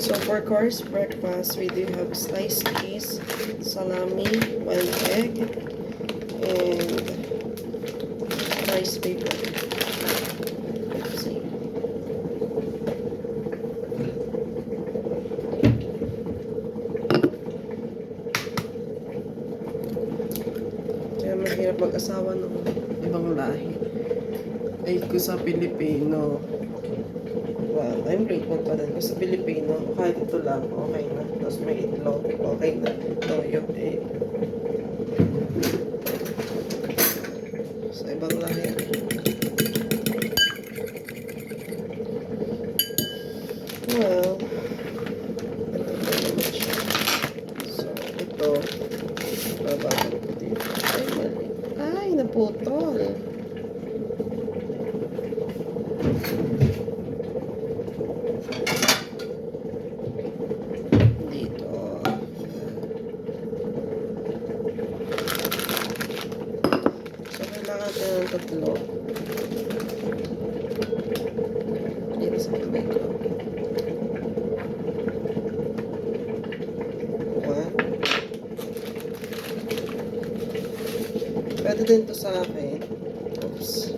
So for course breakfast, we do have sliced cheese, salami, one egg, and rice paper. Let's see. Kaya mahirap mag-asawa ng ibang lahi. Ay, ko sa Pilipino. Well, I'm grateful pa din. Kasi sa Pilipino, kahit ito lang, okay na. Tapos may itlog, okay na. Toyo, eh. Sa ibang lahi. Well, ito na naman siya. So, ito, bababalik ko dito. Ay, mali. Ay, naputol. Dito. So, kailangan natin ng tatlo. Dito sa kamay ko. Pwede din to sa akin. Oops.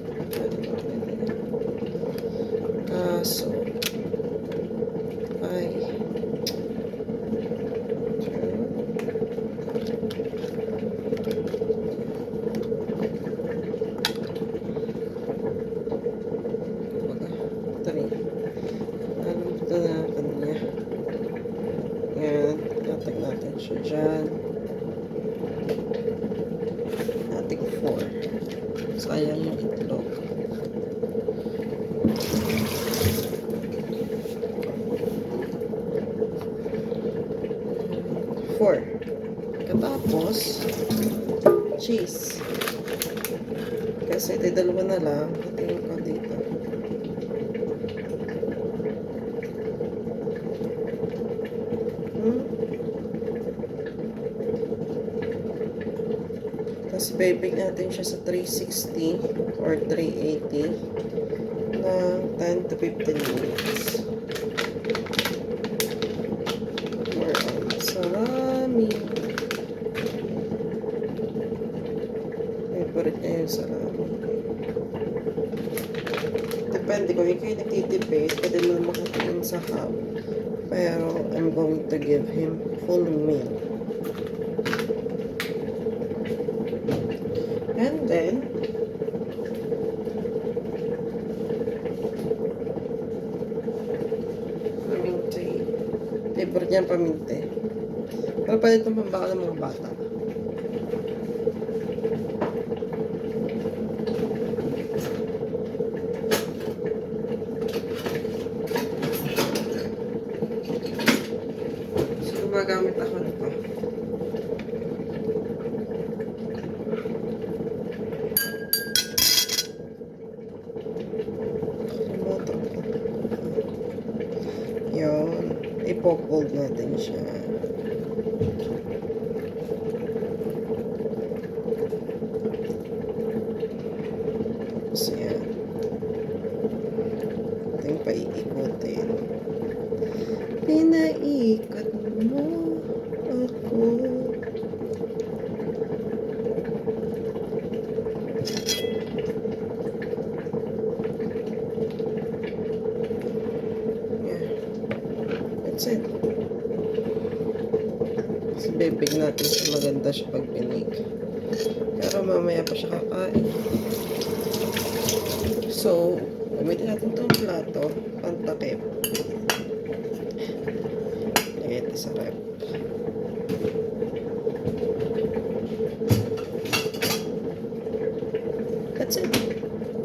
Kaso. Ay. Ito rin. Alam ito na kanya. Yan. Natag natin siya dyan. Natin 4. Sayang yung itlog. Four. Katapos, cheese. Kasi ito dalawa na lang. Tingin ko dito. Tapos babake natin siya sa 360 or 380 ng 10 to 15 minutes. More on salami. Favorite niya yung salami. Depende kung ikaw yung nagtitipid, pwede mo makatingin sa hub. Pero I'm going to give him full meal. And then, paminte. Favorite niya ang paminte. Pero pwede itong pambaka ng mga bata. So, gumagamit ako nito. Yun. Ipo-fold natin siya. Tapos yan. Ito yung paiikutin. Pinaikot mo ako. That's it. Kasi bibig natin siya, maganda siya pag binig. Pero mamaya pa siya kakain. So, gamitin natin itong plato, pantakip. Lagay ito sa rep.